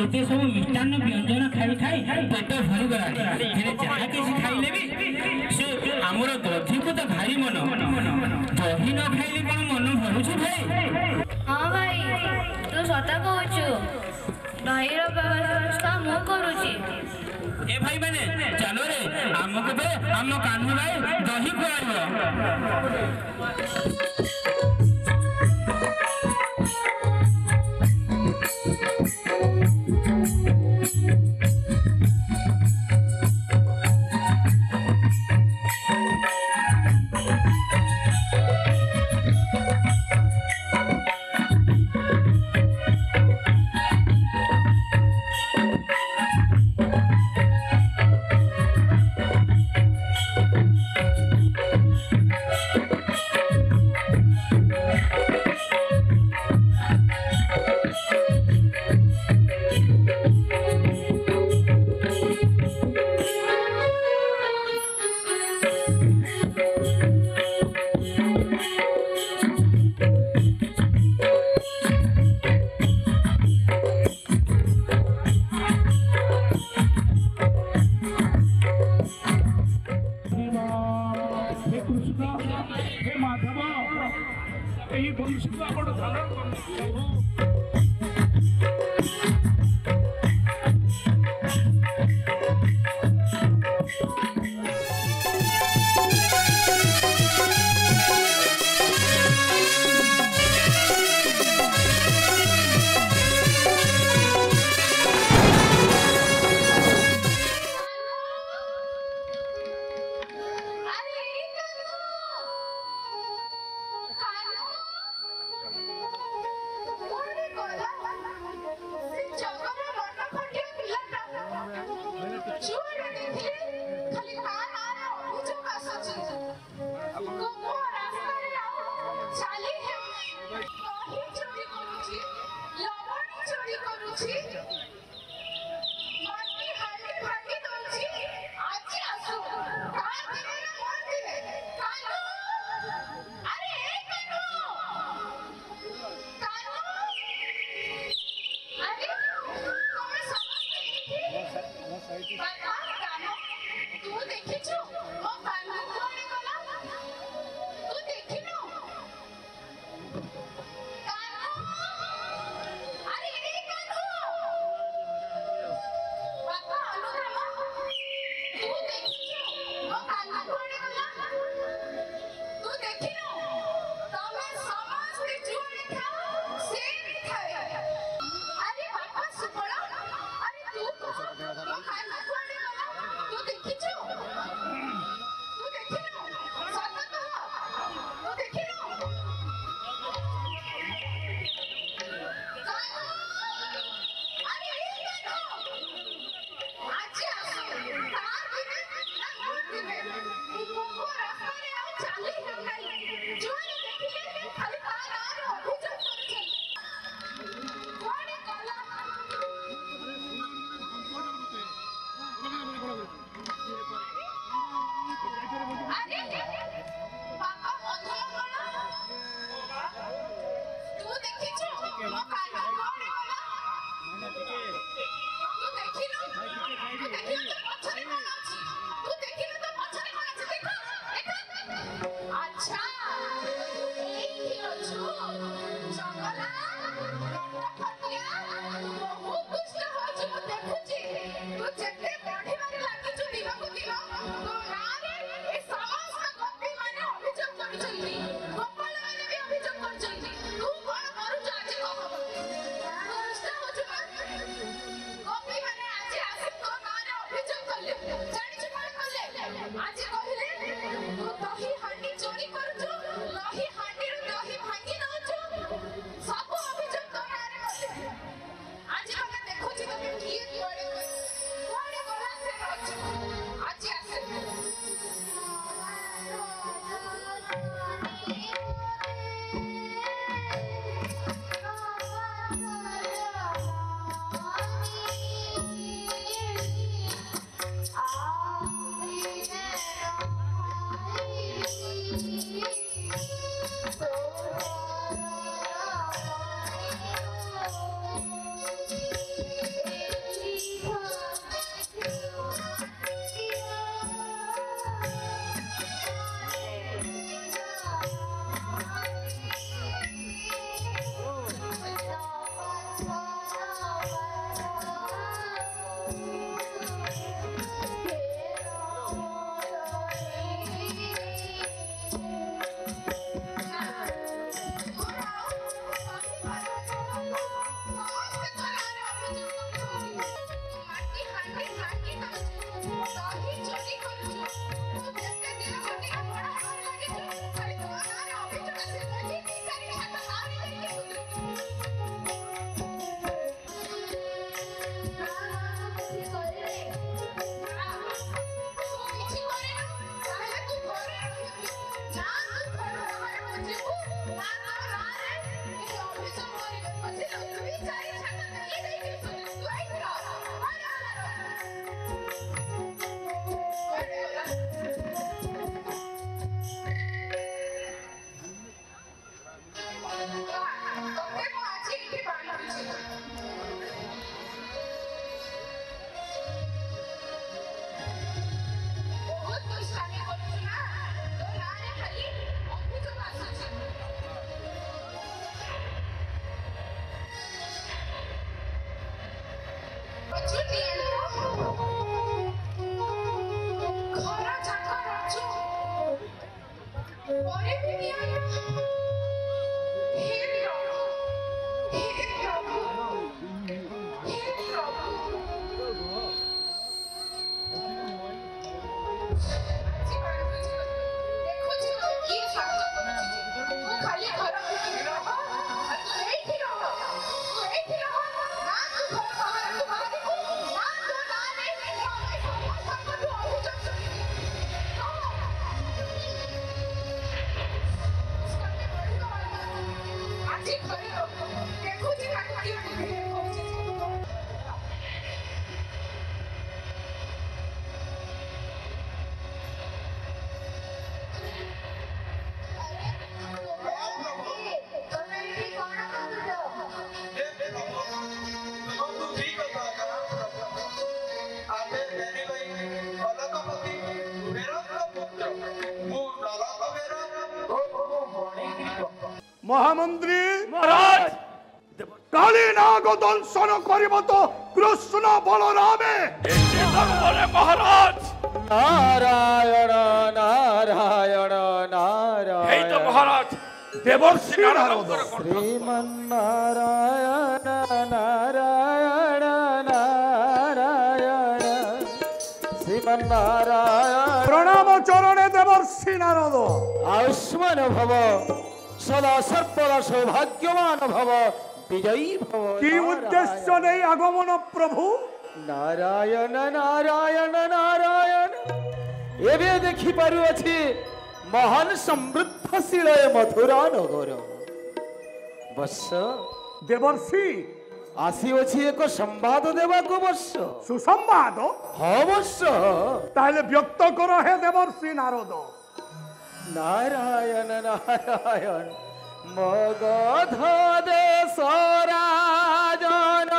एते सब मिष्टान्न व्यंजन खाई खाई पेट भरी गला हेले जहा किसी खाइले भी से हमर दधी को तो भारी मन दही न खाइले कोन मन भरुछु भाई। हां भाई तू सता कहूछु दही रो व्यवस्था मु करूची। ए भाई माने चलो रे हमको बे हम कान्हू भाई दही खुआइबो। महामंत्री महाराज काली नाग दंशन करिब तो कृष्ण बलरामे महाराज नारायण नारायण नारायण এই তো महाराज देवर्षि नारद श्रीमन्नारायण नारायण नारायण श्रीमन्नारायण प्रणाम चरणे देवर्षि नारद आयुष्मान भव सदा सर्वदा सौभाग्यवान भव विजयी भव की उद्देश्य नहीं आगमन प्रभु नारायण नारायण नारायण एबे देखि पारु अछि महान समृद्धशील मथुरा नगर बस देवर्षि आसी अछि एक संवाद देवा को बस सुसंवाद हाँ बस ताहले व्यक्त कर हे देवर्षि नारद नारायण नारायण मगध देश राजन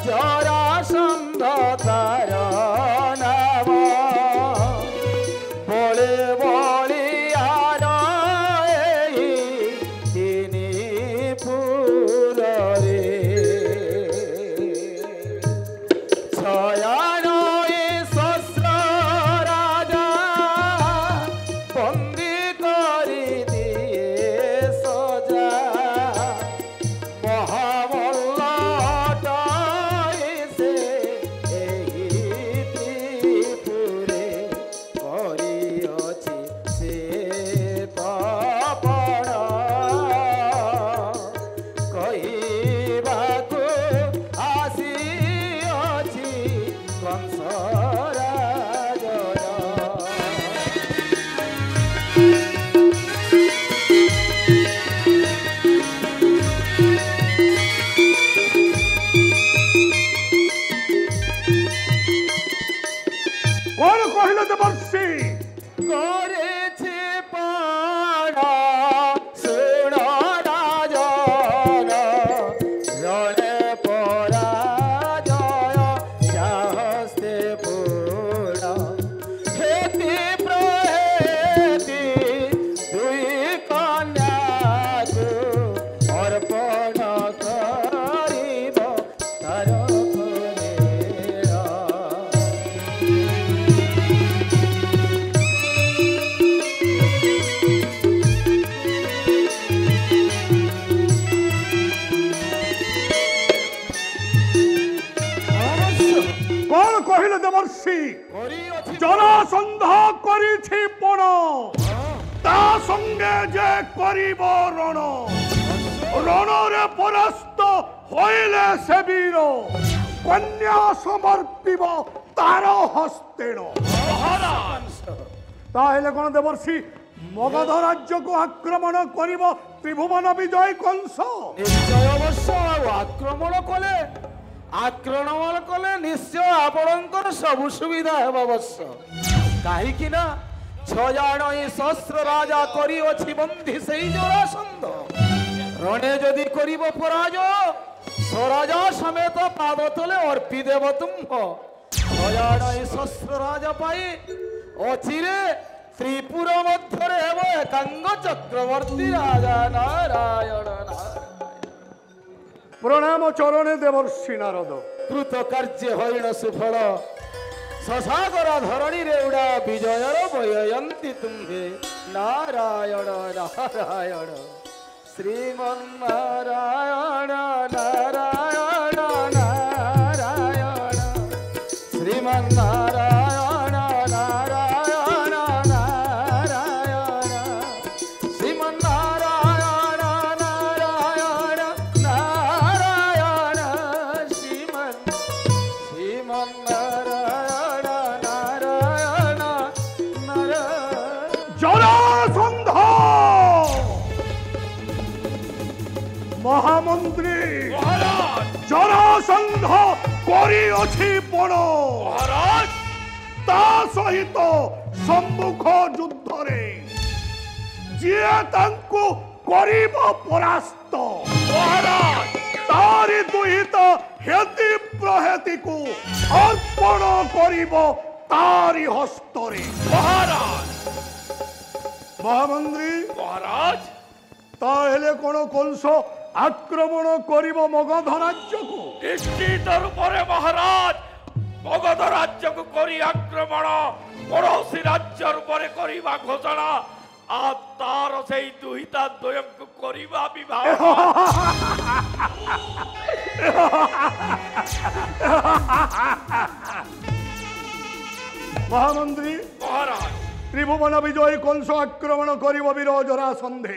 जरासंध तार नाम बड़े बलियार एहि तिनि पुर रे छयान सहस्र राजा बंदी करि दिए सजा महामल्लटाई से एहि त्रिपुरे करिअछि से पापण कहिबाकु आसिअछि कंसराजन कौन कहले देवर्षि করেছে পাড়া শুণ রাজন রণে পরাজয় সাহসে পূর্ণ হেতি প্রহেতি দুই কন্যাকু অর্পণ করিব তার করেরা कौन कहले देवर्षि করিଅছি जरासंध करिछि पण ता संगे जे करिब रण रणरे परास्त होइले से वीर कन्या समर्पिब तार हस्तेण ताहेले कोन देवर्षि मगध राज्य को आक्रमण करिब त्रिभुवन विजय कंस निश्चय अवश्य आक्रमण कले निश्चय आपणकर सब सुविधा हेब अवश्य कहीं ना छजाण सहस्र राजा करिअछि बंदी सेई जरासंध रणे जदि करिब पराजय स्वराजा समेत पाद तले अर्पी देव तुम्भ छजाण सहस्र राजा पाई अचिरे त्रिपुर मध्य हेब एकांग चक्रवर्ती राजा नारायण नारायण प्रणाम चरणे देवर्षि नारद कृत कार्य हरिण सुफल ससागर धरणी रे उड़ा विजयर बययंती तुम्हे नारायण नारायण श्रीमन्नारायण नारायण नारायण श्रीमन्नारायण नारायण नारायण श्रीमन्नारायण नारायण नारायण श्रीमन्नारायण नारायण नारायण जरासंध महामंत्री মহামন্ত্রী মহারাজ জরাসন্ধ করিଅছি পণ মহারাজ তা সহিত সম্মুখ যুদ্ধরে ଯିଏ ତାଙ୍କୁ କରିବ ପରାସ୍ତ মহারাজ ତାରି ଦୁହିତା ହେତି ପ୍ରହେତିକୁ ଅର୍ପଣ କରିବ ତାରି ହସ୍ତରେ মহারাজ ମହାମନ୍ତ୍ରୀ মহারাজ ତାହେଲେ କ'ଣ କଂସ ଆକ୍ରମଣ କରିବ ମଗଧ ରାଜ୍ୟକୁ নিশ্চিত রূপে মহারাজ মগধ রাজ্যকু করি আক্রমণ পড়োশী রাজ্যর উপরে করিবা ঘোষণা আর তার সেই দুহিতা দ্বয়ଙ୍କୁ করিবা বিবাহ ମହାମନ୍ତ୍ରୀ মহারাজ ত্রিভুবন বিজয়ী কংস আক্রমণ করিব বীর জরাসন্ধে